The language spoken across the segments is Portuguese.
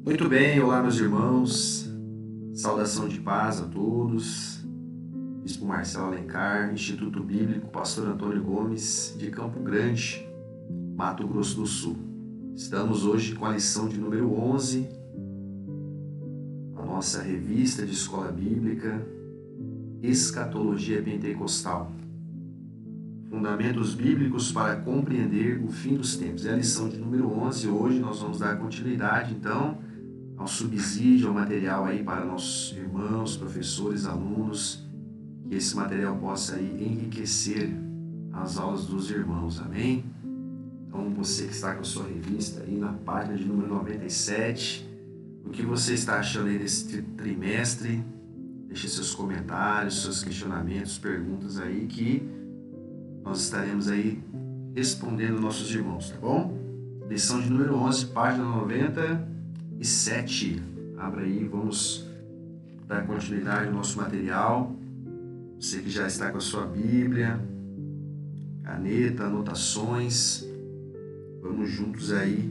Muito bem, olá meus irmãos, saudação de paz a todos. Bispo Marcelo Alencar, Instituto Bíblico Pastor Antônio Gomes, de Campo Grande, Mato Grosso do Sul. Estamos hoje com a lição de número 11, a nossa revista de escola bíblica, Escatologia Pentecostal. Fundamentos bíblicos para compreender o fim dos tempos. É a lição de número 11, hoje nós vamos dar continuidade, então, ao subsídio, ao material aí para nossos irmãos, professores, alunos, que esse material possa aí enriquecer as aulas dos irmãos, amém? Então, você que está com a sua revista aí na página de número 97, o que você está achando aí desse trimestre? Deixe seus comentários, seus questionamentos, perguntas aí que nós estaremos aí respondendo nossos irmãos, tá bom? Lição de número 11, página 97. Abra aí, vamos dar continuidade ao nosso material. Você que já está com a sua Bíblia, caneta, anotações, vamos juntos aí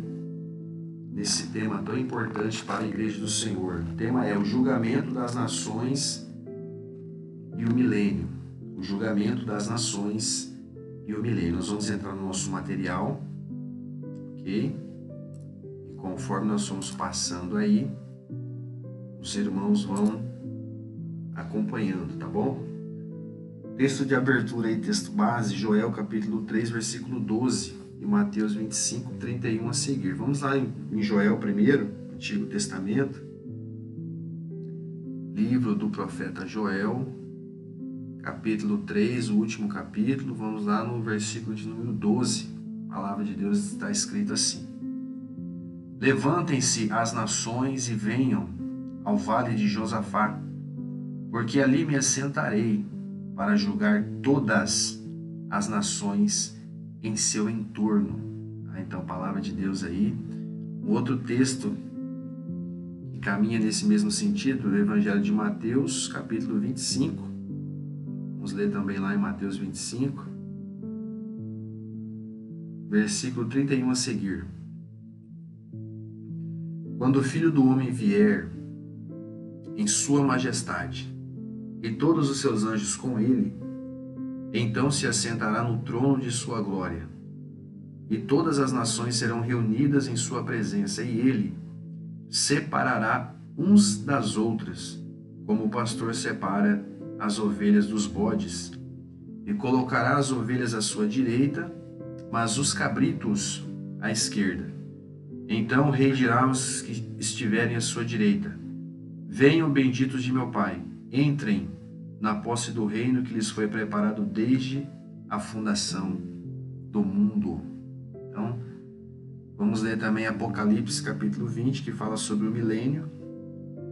nesse tema tão importante para a Igreja do Senhor. O tema é o julgamento das nações e o milênio. O julgamento das nações e o milênio. Nós vamos entrar no nosso material, ok? E conforme nós vamos passando aí, os irmãos vão acompanhando, tá bom? Texto de abertura aí, texto base, Joel capítulo 3, versículo 12 e Mateus 25, 31 a seguir. Vamos lá em Joel primeiro, Antigo Testamento, livro do profeta Joel, capítulo 3, o último capítulo, vamos lá no versículo de número 12. A palavra de Deus está escrita assim: Levantem-se as nações e venham ao vale de Josafá, porque ali me assentarei para julgar todas as nações em seu entorno. Então, a palavra de Deus aí. Um outro texto que caminha nesse mesmo sentido, o Evangelho de Mateus, capítulo 25. Vamos ler também lá em Mateus 25, versículo 31 a seguir. Quando o Filho do Homem vier em sua majestade e todos os seus anjos com ele, então se assentará no trono de sua glória, e todas as nações serão reunidas em sua presença, e ele separará uns das outras, como o pastor separa as ovelhas dos bodes, e colocará as ovelhas à sua direita, mas os cabritos à esquerda. Então o rei dirá aos que estiverem à sua direita: Venham, benditos de meu Pai, entrem na posse do reino que lhes foi preparado desde a fundação do mundo. Então, vamos ler também Apocalipse capítulo 20, que fala sobre o milênio.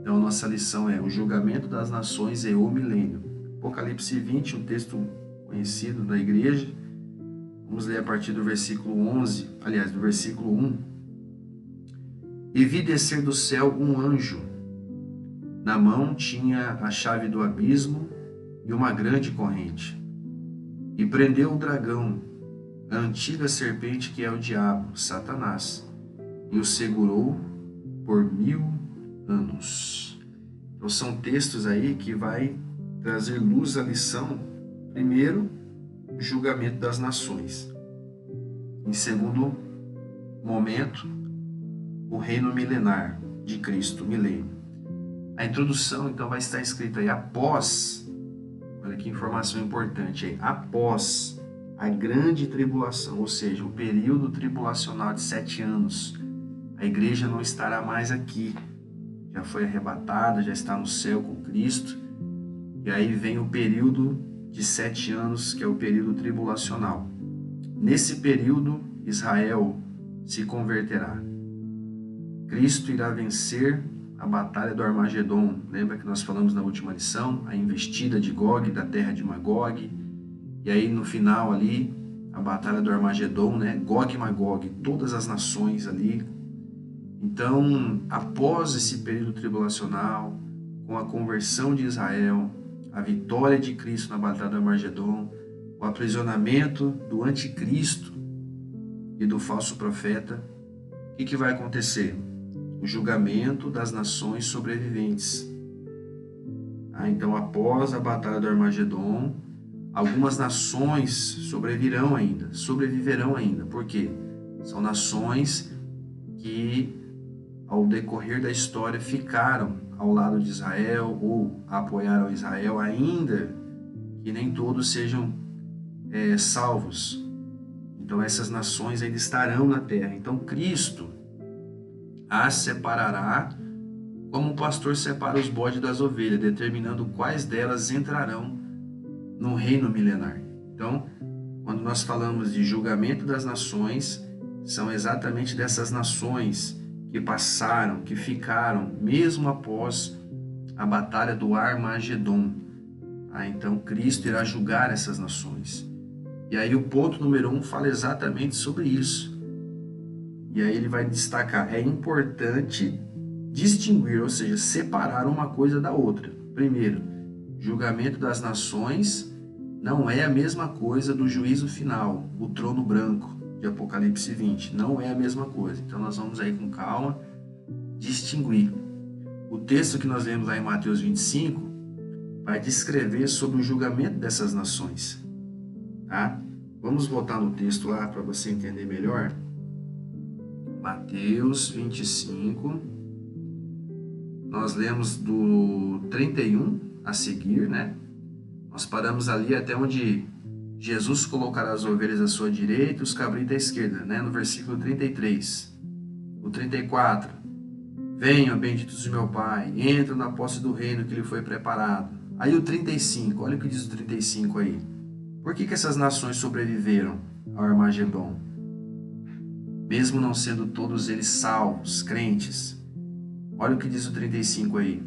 Então, nossa lição é o julgamento das nações e o milênio. Apocalipse 20, um texto conhecido da igreja. Vamos ler a partir do versículo 11, aliás, do versículo 1. E vi descer do céu um anjo. Na mão tinha a chave do abismo e uma grande corrente. E prendeu o dragão, a antiga serpente que é o diabo, Satanás, e o segurou por 1000 anos. Então são textos aí que vai trazer luz à lição. Primeiro, o julgamento das nações. Em segundo momento, o reino milenar de Cristo, milênio. A introdução, então, vai estar escrita aí após, olha que informação importante aí, após a grande tribulação, ou seja, o período tribulacional de 7 anos, a igreja não estará mais aqui, já foi arrebatada, já está no céu com Cristo, e aí vem o período de 7 anos, que é o período tribulacional. Nesse período, Israel se converterá. Cristo irá vencer a batalha do Armagedon. Lembra que nós falamos na última lição? A investida de Gog, da terra de Magog. E aí no final ali, a batalha do Armagedon, né? Gog e Magog, todas as nações ali. Então, após esse período tribulacional, com a conversão de Israel, a vitória de Cristo na batalha do Armagedon, o aprisionamento do anticristo e do falso profeta, o que vai acontecer? o julgamento das nações sobreviventes. Então, após a batalha do Armagedon, algumas nações sobreviverão ainda. Por quê? São nações que, ao decorrer da história, ficaram ao lado de Israel ou apoiaram Israel, ainda que nem todos sejam salvos. Então, essas nações ainda estarão na terra. Então, Cristo as separará como um pastor separa os bodes das ovelhas, determinando quais delas entrarão no reino milenar. Então, quando nós falamos de julgamento das nações, são exatamente dessas nações que passaram, que ficaram, mesmo após a batalha do Armagedon. Então, Cristo irá julgar essas nações. E aí o ponto número 1 fala exatamente sobre isso. E aí ele vai destacar, é importante distinguir, ou seja, separar uma coisa da outra. Primeiro, julgamento das nações não é a mesma coisa do juízo final, o trono branco de Apocalipse 20. Não é a mesma coisa. Então nós vamos aí com calma distinguir. O texto que nós lemos lá em Mateus 25 vai descrever sobre o julgamento dessas nações. Tá? Vamos voltar no texto lá para você entender melhor. Mateus 25, nós lemos do 31 a seguir, né? Nós paramos ali até onde Jesus colocará as ovelhas à sua direita e os cabritos à esquerda, né? No versículo 33. O 34, venham, benditos de meu Pai, entram na posse do reino que lhe foi preparado. Aí o 35, olha o que diz o 35 aí. Por que essas nações sobreviveram ao Armagedon? Mesmo não sendo todos eles salvos, crentes. Olha o que diz o 35 aí.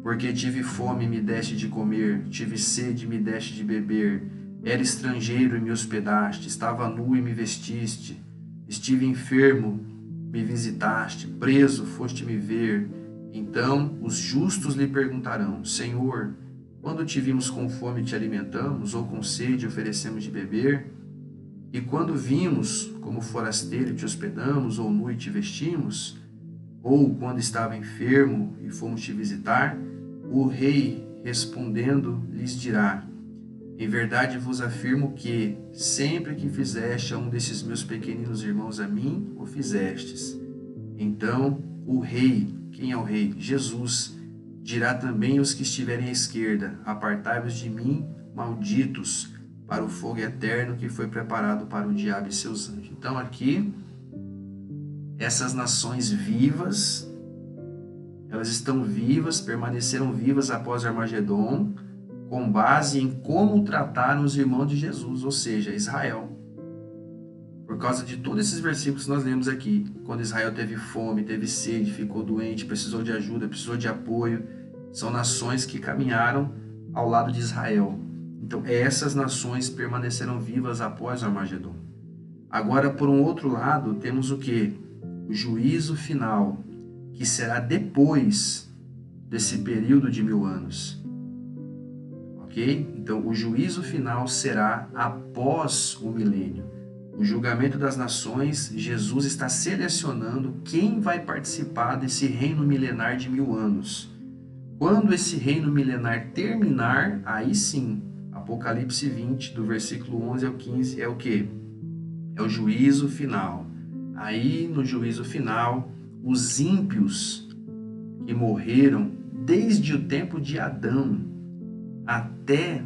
Porque tive fome e me deste de comer, tive sede e me deste de beber, era estrangeiro e me hospedaste, estava nu e me vestiste, estive enfermo, me visitaste, preso, foste me ver. Então os justos lhe perguntarão, Senhor, quando te vimos com fome te alimentamos, ou com sede oferecemos de beber? E quando vimos como forasteiro te hospedamos, ou nu e te vestimos? Ou quando estava enfermo e fomos te visitar? O rei, respondendo, lhes dirá, em verdade vos afirmo que, sempre que fizeste a um desses meus pequeninos irmãos a mim, o fizestes. Então o rei, quem é o rei? Jesus, dirá também aos que estiverem à esquerda, apartai-vos de mim, malditos, para o fogo eterno que foi preparado para o diabo e seus anjos. Então aqui, essas nações vivas, elas estão vivas, permaneceram vivas após o Armagedon, com base em como trataram os irmãos de Jesus, ou seja, Israel. Por causa de todos esses versículos que nós lemos aqui, quando Israel teve fome, teve sede, ficou doente, precisou de ajuda, precisou de apoio, são nações que caminharam ao lado de Israel. Então, essas nações permaneceram vivas após o Armagedon. Agora, por um outro lado, temos o quê? O juízo final, que será depois desse período de 1000 anos. Ok? Então, o juízo final será após o milênio. O julgamento das nações, Jesus está selecionando quem vai participar desse reino milenar de 1000 anos. Quando esse reino milenar terminar, aí sim, Apocalipse 20, do versículo 11 ao 15, é o quê? É o juízo final. Aí, no juízo final, os ímpios que morreram desde o tempo de Adão até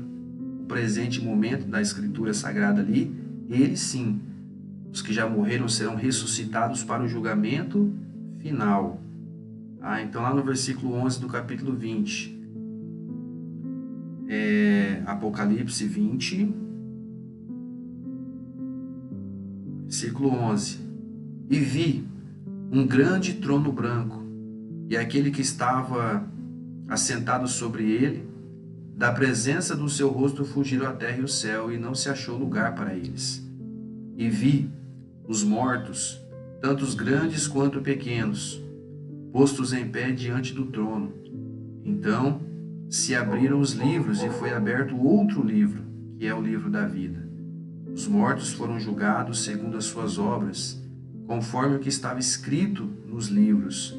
o presente momento da Escritura Sagrada ali, eles sim, os que já morreram serão ressuscitados para o julgamento final. Então lá no versículo 11 do capítulo 20, Apocalipse 20, versículo 11. E vi um grande trono branco, e aquele que estava assentado sobre ele, da presença do seu rosto fugiram a terra e o céu, e não se achou lugar para eles. E vi os mortos, tanto os grandes quanto pequenos, postos em pé diante do trono. Então se abriram os livros, e foi aberto outro livro, que é o livro da vida. Os mortos foram julgados segundo as suas obras, conforme o que estava escrito nos livros.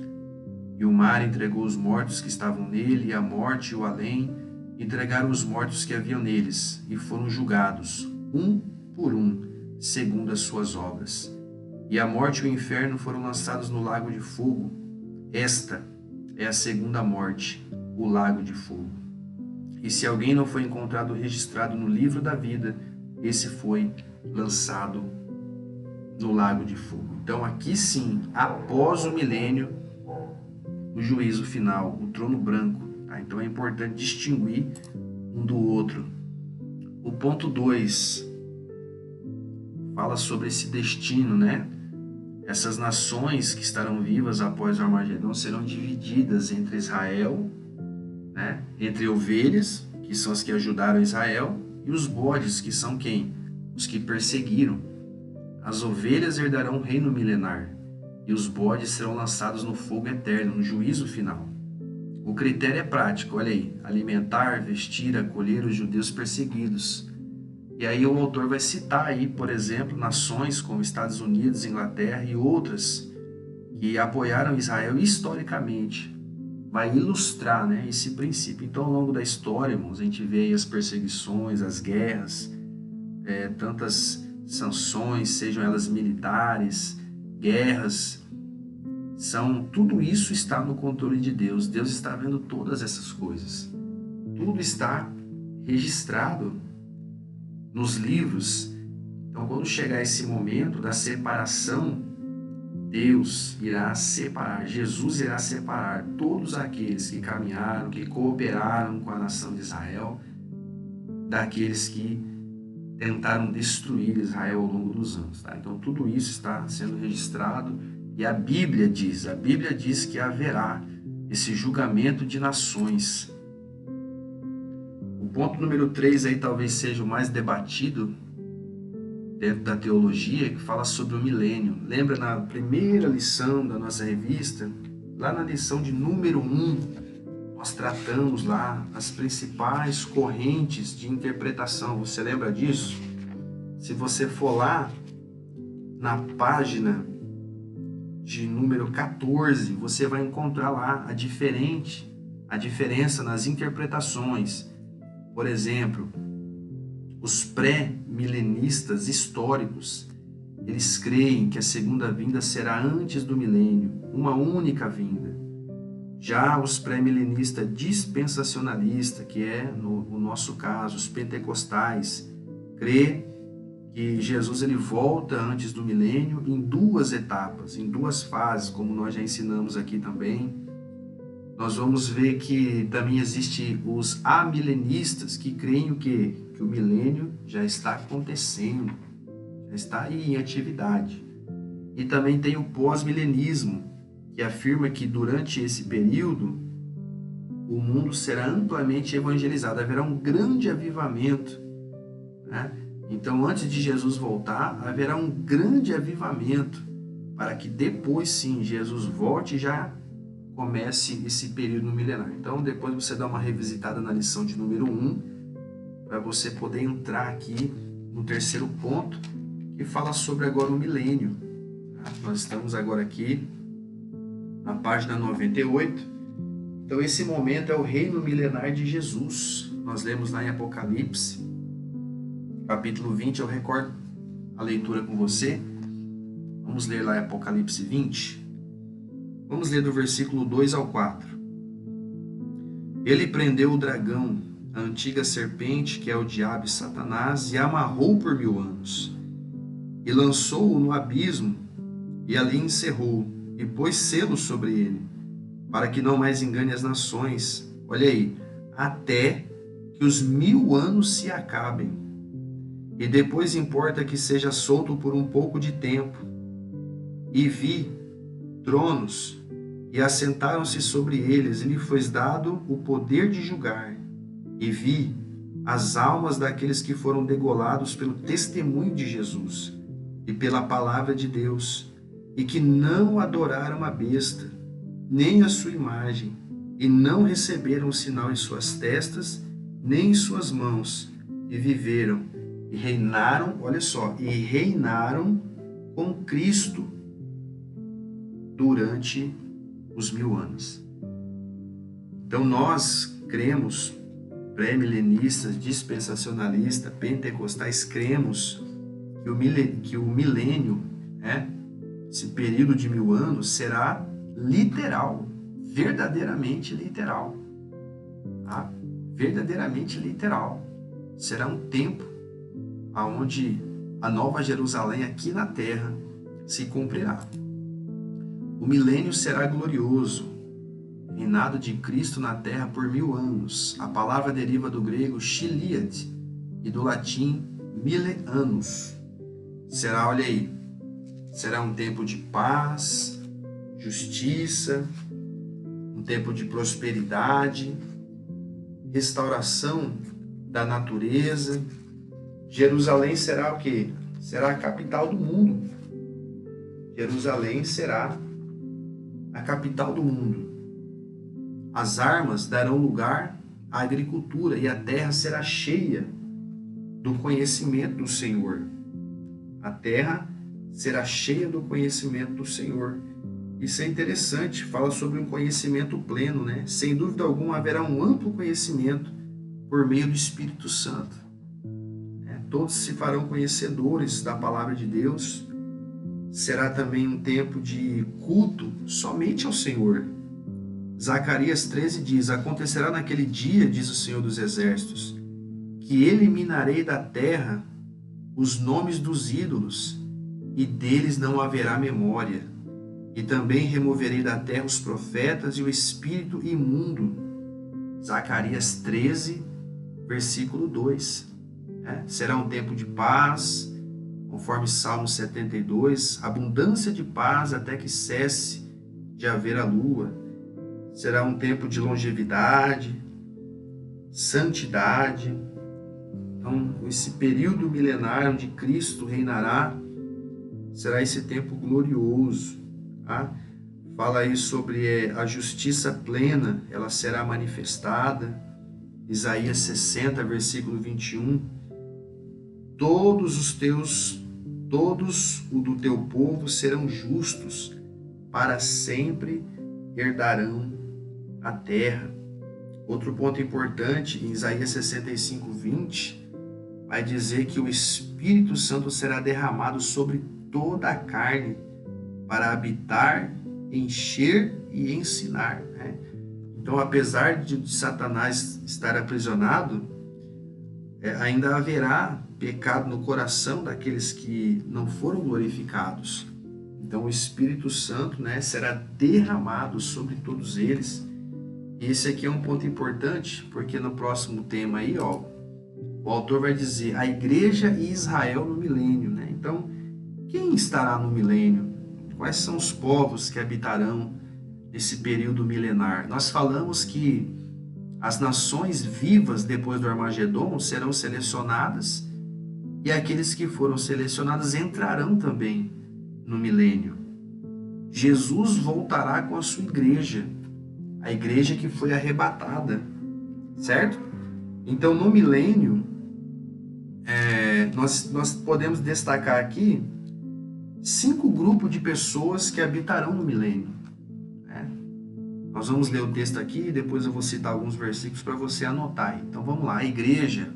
E o mar entregou os mortos que estavam nele, e a morte e o além entregaram os mortos que haviam neles, e foram julgados, um por um, segundo as suas obras. E a morte e o inferno foram lançados no lago de fogo. Esta é a segunda morte, o lago de fogo. E se alguém não foi encontrado registrado no livro da vida, esse foi lançado no lago de fogo. Então aqui sim, após o milênio, o juízo final, o trono branco. Tá? Então é importante distinguir um do outro. O ponto 2 fala sobre esse destino, né? Essas nações que estarão vivas após o Armagedon serão divididas entre Israel, né? Entre ovelhas, que são as que ajudaram Israel, e os bodes, que são quem? Os que perseguiram. As ovelhas herdarão o reino milenar, e os bodes serão lançados no fogo eterno, no juízo final. O critério é prático, olha aí: alimentar, vestir, acolher os judeus perseguidos. E aí o autor vai citar aí, por exemplo, nações como Estados Unidos, Inglaterra e outras que apoiaram Israel historicamente. Vai ilustrar, né, esse princípio. Então, ao longo da história, irmãos, a gente vê aí as perseguições, as guerras, tantas sanções, sejam elas militares, guerras, tudo isso está no controle de Deus. Deus está vendo todas essas coisas. Tudo está registrado nos livros. Então, quando chegar esse momento da separação, Deus irá separar, Jesus irá separar todos aqueles que caminharam, que cooperaram com a nação de Israel, daqueles que tentaram destruir Israel ao longo dos anos. Tá? Então, tudo isso está sendo registrado, e a Bíblia diz que haverá esse julgamento de nações. O ponto número 3 aí talvez seja o mais debatido dentro da teologia, que fala sobre o milênio. Lembra na primeira lição da nossa revista, lá na lição de número 1, nós tratamos lá as principais correntes de interpretação. Você lembra disso? Se você for lá na página de número 14, você vai encontrar lá a diferença nas interpretações. Por exemplo, os pré-milenistas históricos, eles creem que a segunda vinda será antes do milênio, uma única vinda. Já os pré-milenistas dispensacionalistas, que é no nosso caso, os pentecostais, crê que Jesus ele volta antes do milênio em duas etapas, em duas fases, como nós já ensinamos aqui também. Nós vamos ver que também existe os amilenistas, que creem o quê? Que o milênio já está acontecendo, já está aí em atividade. E também tem o pós-milenismo, que afirma que durante esse período o mundo será amplamente evangelizado, haverá um grande avivamento, né? Então, antes de Jesus voltar, haverá um grande avivamento, para que depois sim Jesus volte e já comece esse período milenar. Então, depois você dá uma revisitada na lição de número 1, para você poder entrar aqui no terceiro ponto, que fala sobre agora o milênio. Nós estamos agora aqui na página 98. Então, esse momento é o reino milenar de Jesus. Nós lemos lá em Apocalipse, capítulo 20, eu recordo a leitura com você. Vamos ler lá em Apocalipse 20. Vamos ler do versículo 2 ao 4. Ele prendeu o dragão, a antiga serpente, que é o diabo e Satanás, e amarrou por 1000 anos. E lançou-o no abismo, e ali encerrou, e pôs selo sobre ele, para que não mais engane as nações. Olha aí, até que os 1000 anos se acabem. E depois importa que seja solto por um pouco de tempo. E vi tronos, e assentaram-se sobre eles, e lhe foi dado o poder de julgar. E vi as almas daqueles que foram degolados pelo testemunho de Jesus e pela palavra de Deus, e que não adoraram a besta, nem a sua imagem, e não receberam o sinal em suas testas, nem em suas mãos, e viveram, e reinaram, olha só, e reinaram com Cristo durante os 1000 anos. Então nós cremos, pré-milenistas, dispensacionalistas, pentecostais, cremos que o milênio, esse período de 1000 anos, será literal, verdadeiramente literal. Tá? Verdadeiramente literal. Será um tempo onde a nova Jerusalém aqui na terra se cumprirá. O milênio será glorioso, reinado de Cristo na terra por 1000 anos. A palavra deriva do grego chiliad e do latim mille annus. Será, olha aí, será um tempo de paz, justiça, um tempo de prosperidade, restauração da natureza. Jerusalém será o quê? Será a capital do mundo. Jerusalém será a capital do mundo. As armas darão lugar à agricultura e a terra será cheia do conhecimento do Senhor. A terra será cheia do conhecimento do Senhor. Isso é interessante, fala sobre um conhecimento pleno, né? Sem dúvida alguma haverá um amplo conhecimento por meio do Espírito Santo. Todos se farão conhecedores da palavra de Deus. Será também um tempo de culto somente ao Senhor. Zacarias 13 diz: acontecerá naquele dia, diz o Senhor dos Exércitos, que eliminarei da terra os nomes dos ídolos, e deles não haverá memória. E também removerei da terra os profetas e o espírito imundo. Zacarias 13, versículo 2. Será um tempo de paz, conforme Salmo 72, abundância de paz até que cesse de haver a lua. Será um tempo de longevidade, santidade. Então, esse período milenar onde Cristo reinará, será esse tempo glorioso. Tá? Fala aí sobre a justiça plena, ela será manifestada. Isaías 60, versículo 21. Todos o do teu povo serão justos, para sempre herdarão a terra. Outro ponto importante, em Isaías 65, 20, vai dizer que o Espírito Santo será derramado sobre toda a carne, para habitar, encher e ensinar. Então, apesar de Satanás estar aprisionado, ainda haverá pecado no coração daqueles que não foram glorificados. Então o Espírito Santo, será derramado sobre todos eles. E esse aqui é um ponto importante, porque no próximo tema aí, o autor vai dizer a igreja e Israel no milênio. Então, quem estará no milênio? Quais são os povos que habitarão nesse período milenar? Nós falamos que as nações vivas depois do Armagedon serão selecionadas, e aqueles que foram selecionados entrarão também no milênio. Jesus voltará com a sua igreja, a igreja que foi arrebatada, certo? Então, no milênio, nós podemos destacar aqui 5 grupos de pessoas que habitarão no milênio. Nós vamos ler o texto aqui e depois eu vou citar alguns versículos para você anotar. Então vamos lá, a igreja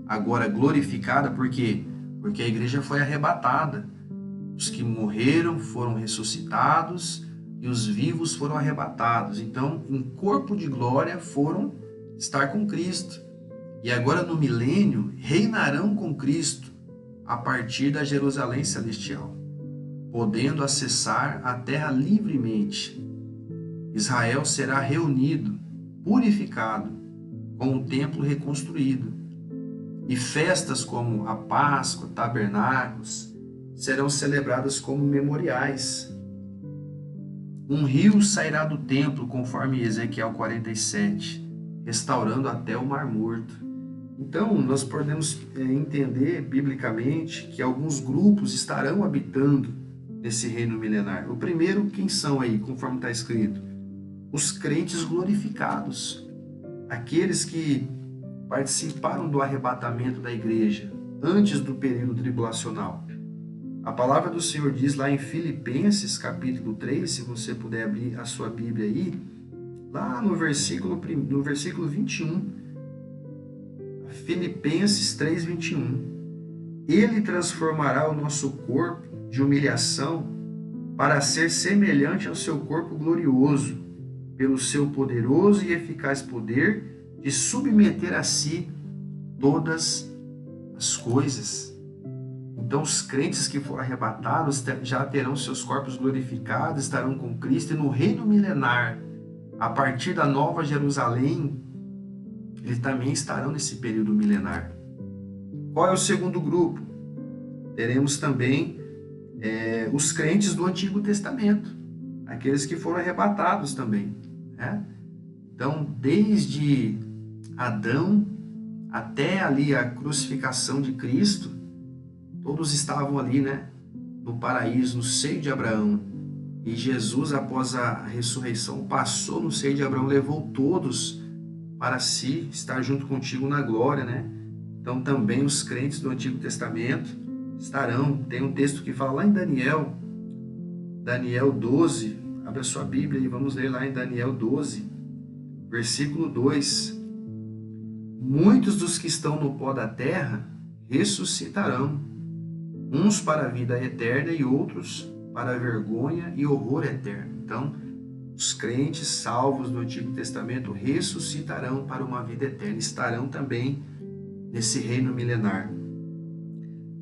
agora glorificada, por quê? Porque a igreja foi arrebatada. Os que morreram foram ressuscitados e os vivos foram arrebatados. Então, em corpo de glória foram estar com Cristo. E agora no milênio reinarão com Cristo a partir da Jerusalém celestial, podendo acessar a terra livremente. Israel será reunido, purificado, com o templo reconstruído. E festas como a Páscoa, tabernáculos, serão celebradas como memoriais. Um rio sairá do templo, conforme Ezequiel 47, restaurando até o Mar Morto. Então, nós podemos entender biblicamente que alguns grupos estarão habitando nesse reino milenar. O primeiro, quem são aí, conforme está escrito? Os crentes glorificados, aqueles que participaram do arrebatamento da igreja antes do período tribulacional. A palavra do Senhor diz lá em Filipenses, capítulo 3, se você puder abrir a sua Bíblia aí, lá no versículo 21, Filipenses 3, 21. Ele transformará o nosso corpo de humilhação para ser semelhante ao seu corpo glorioso, pelo seu poderoso e eficaz poder de submeter a si todas as coisas. Então, os crentes que foram arrebatados já terão seus corpos glorificados, estarão com Cristo, e no reino milenar, a partir da Nova Jerusalém, eles também estarão nesse período milenar. Qual é o segundo grupo? Teremos também os crentes do Antigo Testamento, aqueles que foram arrebatados também, né? Então, desde Adão até ali a crucificação de Cristo, todos estavam ali, né, no paraíso, no seio de Abraão. E Jesus, após a ressurreição, passou no seio de Abraão, levou todos para si, estar junto contigo na glória, né? Então também os crentes do Antigo Testamento estarão. Tem um texto que fala lá em Daniel 12, abre a sua Bíblia e vamos ler lá em Daniel 12, versículo 2. Muitos dos que estão no pó da terra ressuscitarão, uns para a vida eterna e outros para a vergonha e horror eterno. Então, os crentes salvos do Antigo Testamento ressuscitarão para uma vida eterna, estarão também nesse reino milenar.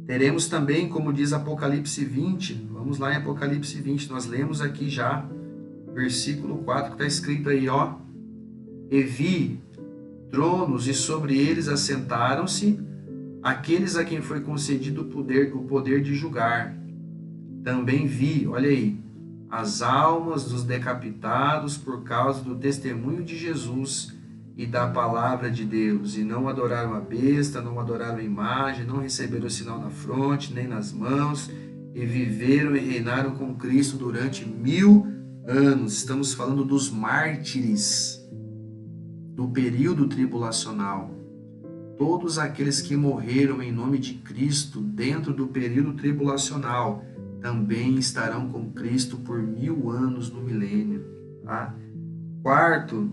Teremos também, como diz Apocalipse 20, vamos lá em Apocalipse 20, nós lemos aqui já, versículo 4, que está escrito aí, ó: E vi tronos, e sobre eles assentaram-se aqueles a quem foi concedido o poder de julgar. Também vi, olha aí, as almas dos decapitados por causa do testemunho de Jesus e da palavra de Deus, e não adoraram a besta, não adoraram a imagem, não receberam o sinal na fronte, nem nas mãos, e viveram e reinaram com Cristo durante 1000 anos. Estamos falando dos mártires do período tribulacional. Todos aqueles que morreram em nome de Cristo dentro do período tribulacional também estarão com Cristo por 1000 anos no milênio. Tá? Quarto,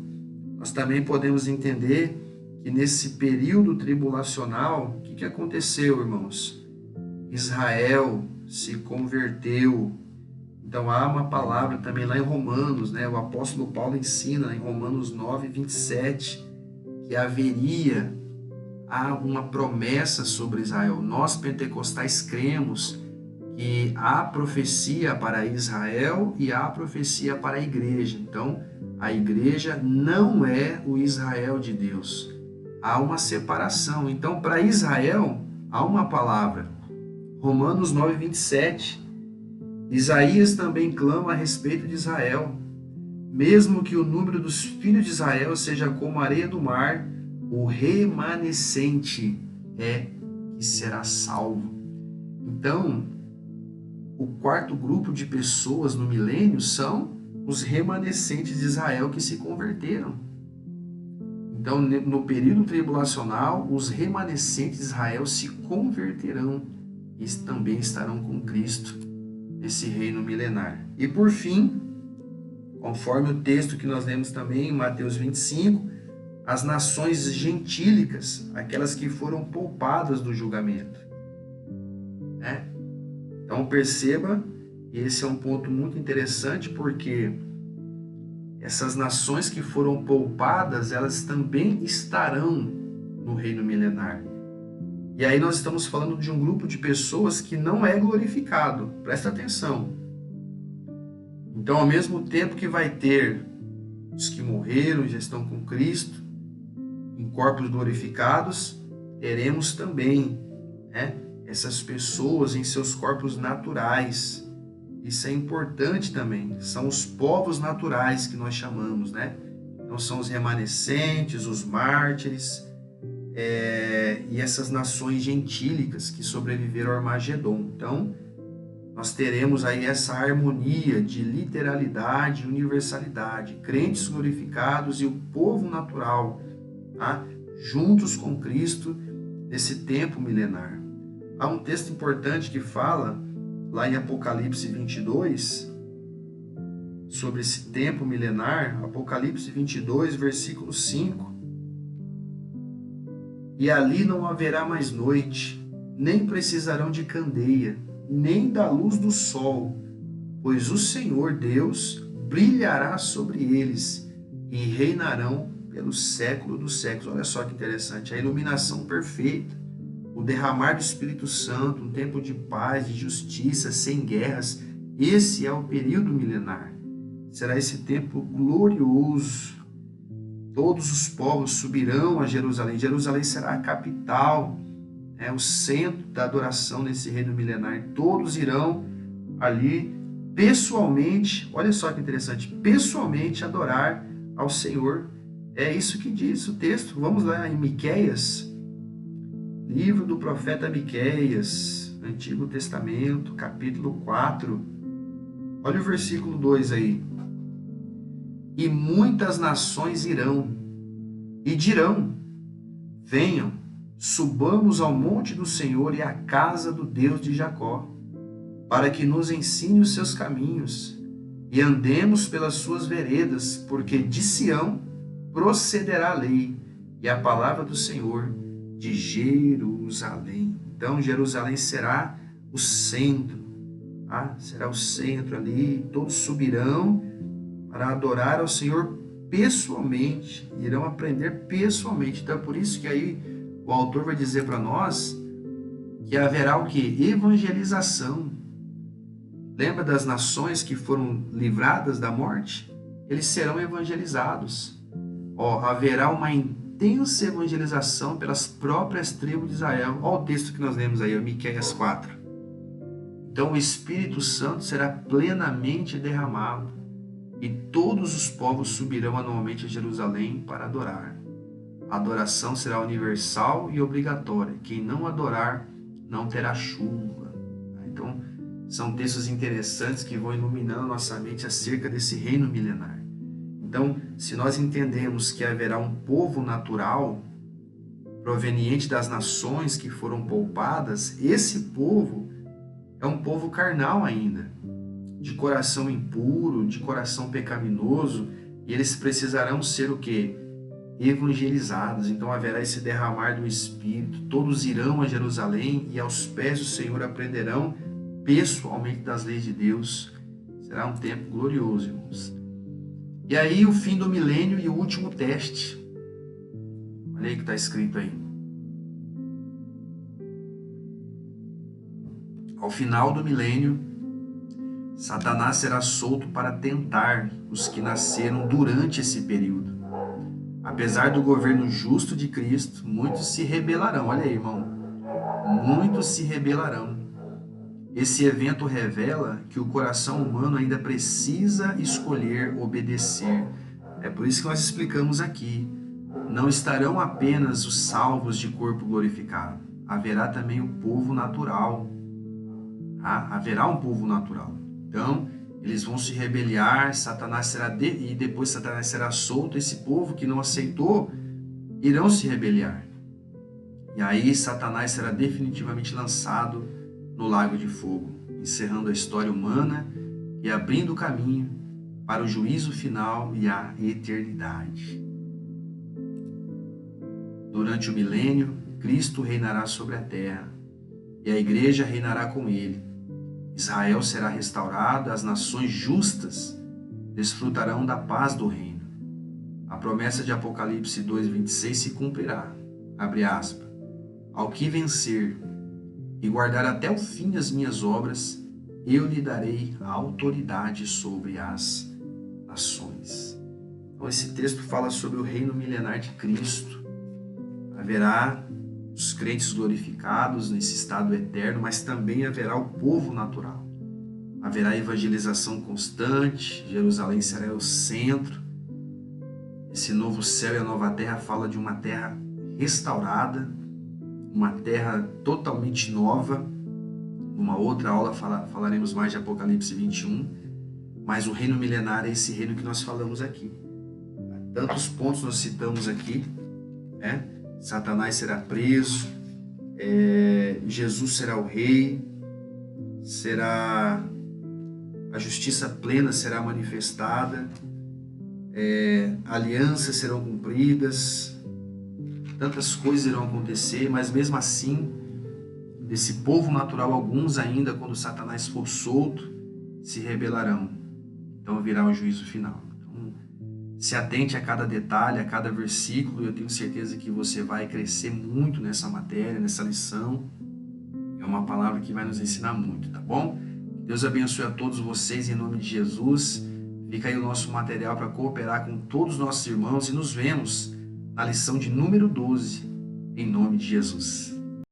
nós também podemos entender que nesse período tribulacional, o que aconteceu, irmãos? Israel se converteu. Então há uma palavra também lá em Romanos, né? O apóstolo Paulo ensina em Romanos 9, 27, que haveria uma promessa sobre Israel. Nós pentecostais cremos que há profecia para Israel e há profecia para a igreja. Então, a igreja não é o Israel de Deus. Há uma separação. Então, para Israel, há uma palavra. Romanos 9, 27. Isaías também clama a respeito de Israel. Mesmo que o número dos filhos de Israel seja como a areia do mar, o remanescente é que será salvo. Então, o quarto grupo de pessoas no milênio são os remanescentes de Israel que se converteram. Então, no período tribulacional, os remanescentes de Israel se converterão e também estarão com Cristo nesse reino milenar. E por fim, conforme o texto que nós lemos também em Mateus 25, as nações gentílicas, aquelas que foram poupadas do julgamento. Né? Então perceba, e esse é um ponto muito interessante, porque essas nações que foram poupadas, elas também estarão no reino milenar. E aí nós estamos falando de um grupo de pessoas que não é glorificado. Presta atenção. Então, ao mesmo tempo que vai ter os que morreram e já estão com Cristo, em corpos glorificados, teremos também, né, essas pessoas em seus corpos naturais. Isso é importante também. São os povos naturais que nós chamamos, né? Então são os remanescentes, os mártires, e essas nações gentílicas que sobreviveram ao Armagedon. Então, nós teremos aí essa harmonia de literalidade e universalidade, crentes glorificados e o povo natural, tá? Juntos com Cristo nesse tempo milenar. Há um texto importante que fala lá em Apocalipse 22, sobre esse tempo milenar, Apocalipse 22, versículo 5. E ali não haverá mais noite, nem precisarão de candeia, nem da luz do sol, pois o Senhor Deus brilhará sobre eles e reinarão pelo século dos séculos. Olha só que interessante, a iluminação perfeita, o derramar do Espírito Santo, um tempo de paz, de justiça, sem guerras. Esse é o período milenar. Será esse tempo glorioso. Todos os povos subirão a Jerusalém. Jerusalém será a capital, o centro da adoração nesse reino milenar. Todos irão ali pessoalmente, olha só que interessante, pessoalmente adorar ao Senhor. É isso que diz o texto. Vamos lá em Miqueias, livro do profeta Miqueias, Antigo Testamento, capítulo 4. Olha o versículo 2 aí. E muitas nações irão e dirão: venham, subamos ao monte do Senhor e à casa do Deus de Jacó, para que nos ensine os seus caminhos e andemos pelas suas veredas, porque de Sião procederá a lei e a palavra do Senhor de Jerusalém. Então Jerusalém será o centro, será o centro ali, todos subirão para adorar ao Senhor pessoalmente, irão aprender pessoalmente. Então é por isso que aí o autor vai dizer para nós que haverá o que? Evangelização. Lembra das nações que foram livradas da morte? Eles serão evangelizados. Haverá uma intensa evangelização pelas próprias tribos de Israel. Olha o texto que nós lemos aí, Miqueias 4. Então o Espírito Santo será plenamente derramado e todos os povos subirão anualmente a Jerusalém para adorar. A adoração será universal e obrigatória. Quem não adorar não terá chuva. Então, são textos interessantes que vão iluminando nossa mente acerca desse reino milenar. Então, se nós entendemos que haverá um povo natural proveniente das nações que foram poupadas, esse povo é um povo carnal ainda, de coração impuro, de coração pecaminoso, e eles precisarão ser o quê? Evangelizados. Então haverá esse derramar do Espírito, todos irão a Jerusalém e aos pés do Senhor aprenderão pessoalmente das leis de Deus. Será um tempo glorioso, irmãos. E aí o fim do milênio e o último teste. Olha aí que está escrito aí. Ao final do milênio, Satanás será solto para tentar os que nasceram durante esse período. Apesar do governo justo de Cristo, muitos se rebelarão. Olha aí, irmão. Muitos se rebelarão. Esse evento revela que o coração humano ainda precisa escolher obedecer. É por isso que nós explicamos aqui. Não estarão apenas os salvos de corpo glorificado. Haverá também o povo natural. Haverá um povo natural. Então, eles vão se rebeliar, e depois Satanás será solto. Esse povo que não aceitou irão se rebeliar. E aí Satanás será definitivamente lançado no lago de fogo, encerrando a história humana e abrindo o caminho para o juízo final e a eternidade. Durante o milênio, Cristo reinará sobre a terra e a igreja reinará com ele. Israel será restaurado, as nações justas desfrutarão da paz do reino. A promessa de Apocalipse 2:26 se cumprirá. Abre aspas. Ao que vencer e guardar até o fim as minhas obras, eu lhe darei a autoridade sobre as nações. Então esse texto fala sobre o reino milenar de Cristo. Haverá os crentes glorificados nesse estado eterno, mas também haverá o povo natural. Haverá evangelização constante, Jerusalém será o centro. Esse novo céu e a nova terra fala de uma terra restaurada, uma terra totalmente nova. Numa outra aula falaremos mais de Apocalipse 21, mas o reino milenar é esse reino que nós falamos aqui. Tantos pontos nós citamos aqui, Satanás será preso, Jesus será o rei, a justiça plena será manifestada, alianças serão cumpridas, tantas coisas irão acontecer, mas mesmo assim, desse povo natural, alguns ainda, quando Satanás for solto, se rebelarão. Então virá o juízo final. Então, se atente a cada detalhe, a cada versículo. Eu tenho certeza que você vai crescer muito nessa matéria, nessa lição. É uma palavra que vai nos ensinar muito, tá bom? Deus abençoe a todos vocês em nome de Jesus. Fica aí o nosso material para cooperar com todos os nossos irmãos e nos vemos na lição de número 12, em nome de Jesus.